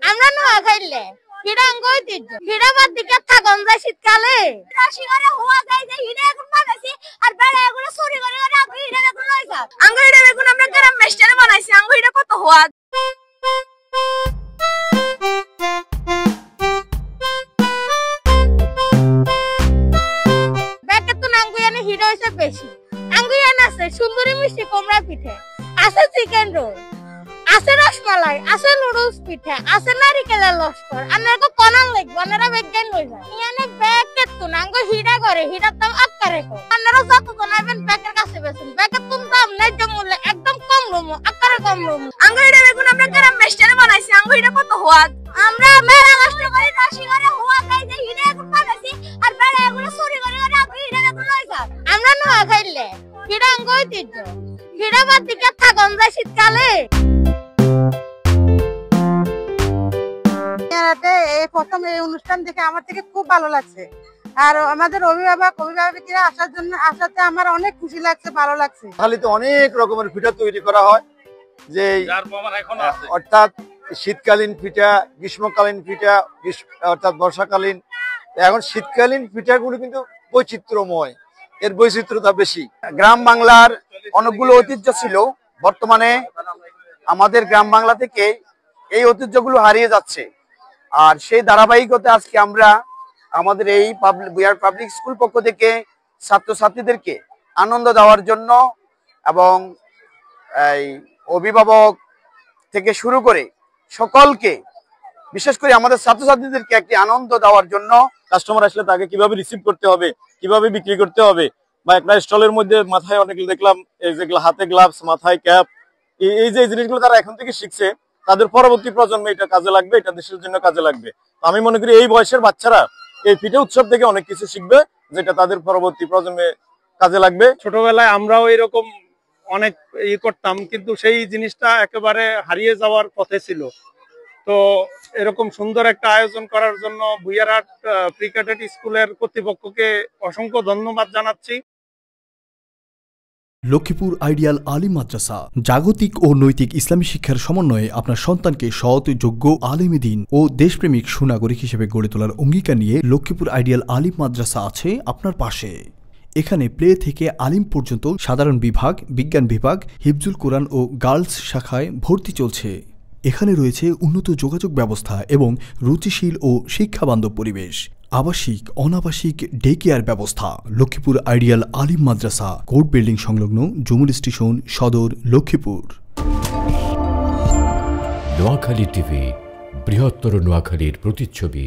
আমরা নোয়া খাইলে হিড়াঙ্গ ঐতিহ্য হিড়াবাদ দিকে থাকন যায় শীতকালে রাশি করে হওয়া যায় যে হিড়ে এখন বানাইছি আর বেড়া এগুলো চুরি করে করে আঙ্গ হিড়ে এখন লইছা আঙ্গ হিড়ে এখন আমরা গ্রাম মেস্টারে বানাইছি আঙ্গ হিড়ে কত হওয়া ব্যাকে তো আঙ্গুয়ানে হিড়ে হইছে বেশি আঙ্গুয়ান আছে সুন্দরী মিষ্টি কুমড়া পিঠে আছে চিকেন রোল আছে রসমালাই আছে নুডলস পিঠা আছে নারিকেলের লস্কর আনারকো কোনাল লাগবে আনারা বেগেন লই যায় ইয়ানে ব্যাকে তো নাঙ্গ হিড়া করে হিড়ার দাম আকারে কো আনারা যত জানাবেন ব্যাকের কাছে বেছেন ব্যাকের তো দাম ন্যায্য মূল্যে একদম কম রুমো আকারে কম রুমো আঙ্গ হিড়া বেগুন আমরা গ্রাম মেস্টারে বানাইছি আঙ্গ হিড়া কত হওয়াদ আমরা মেলা কষ্ট করে রাশি করে হওয়া যায় যে হিড়া এখন বানাইছি আর বেড়া এগুলো চুরি করে করে আঙ্গ হিড়া এখন লই যায় আমরা নোয়া খাইলে হিড়াঙ্গ ঐতিহ্য হিড়াবাদ দিকে থাকন যায় শীতকালে এই প্রথম এই অনুষ্ঠান দেখে আমার থেকে খুব ভালো লাগছে আর আমাদের অভিভাবকরা আসাতে আমার অনেক খুশি লাগছে ভালো লাগছে। খালিতে অনেক রকমের পিঠা তৈরি করা হয় যে অর্থাৎ শীতকালীন পিঠা গ্রীষ্মকালীন পিঠা অর্থাৎ বর্ষাকালীন এখন শীতকালীন পিঠাগুলো কিন্তু বৈচিত্র্যময় এর বৈচিত্র্যতা বেশি। গ্রাম বাংলার অনেকগুলো ঐতিহ্য ছিল বর্তমানে আমাদের গ্রাম বাংলা থেকে এই ঐতিহ্যগুলো হারিয়ে যাচ্ছে আর সেই ধারাবাহিকতা আজকে আমরা আমাদের এই পাবলিক স্কুল পক্ষ থেকে ছাত্রছাত্রীদেরকে আনন্দ দেওয়ার জন্য এবং এই অভিভাবক থেকে শুরু করে সকলকে বিশেষ করে আমাদের ছাত্রছাত্রীদেরকে একটি আনন্দ দেওয়ার জন্য কাস্টমার আসলে তাকে কিভাবে রিসিভ করতে হবে কিভাবে বিক্রি করতে হবে বা একটা স্টলের মধ্যে মাথায় অনেক দেখলাম এই যে হাতে গ্লাভস মাথায় ক্যাপ এই যে জিনিসগুলো তারা এখন থেকে শিখছে তাদের পরবর্তী প্রজন্মে এটা কাজে লাগবে এটা দেশের জন্য কাজে লাগবে। আমি মনে করি এই বয়সের বাচ্চারা এই পিঠে উৎসব থেকে অনেক কিছু শিখবে যেটা তাদের পরবর্তী প্রজন্মে কাজে লাগবে। ছোটবেলায় আমরাও এরকম অনেক করতাম কিন্তু সেই জিনিসটা একেবারে হারিয়ে যাওয়ার পথে ছিল। তো এরকম সুন্দর একটা আয়োজন করার জন্য ভুইয়ারহাট প্রি ক্যাডেট স্কুলের কর্তৃপক্ষকে অসংখ্য ধন্যবাদ জানাচ্ছি। লক্ষ্মীপুর আইডিয়াল আলিম মাদ্রাসা জাগতিক ও নৈতিক ইসলামী শিক্ষার সমন্বয়ে আপনার সন্তানকে সৎ যোগ্য আলেমে দ্বীন ও দেশপ্রেমিক সুনাগরিক হিসেবে গড়ে তোলার অঙ্গীকার নিয়ে লক্ষ্মীপুর আইডিয়াল আলিম মাদ্রাসা আছে আপনার পাশে। এখানে প্লে থেকে আলিম পর্যন্ত সাধারণ বিভাগ বিজ্ঞান বিভাগ হিফজুল কোরআন ও গার্লস শাখায় ভর্তি চলছে। এখানে রয়েছে উন্নত যোগাযোগ ব্যবস্থা এবং রুচিশীল ও শিক্ষাবান্ধব পরিবেশ, আবাসিক অনাবাসিক ডে কেয়ার ব্যবস্থা। লক্ষ্মীপুর আইডিয়াল আলিম মাদ্রাসা কোর্ট বিল্ডিং সংলগ্ন জুমুল স্টেশন সদর লক্ষ্মীপুর। নোয়াখালী টিভি বৃহত্তর নোয়াখালীর প্রতিচ্ছবি।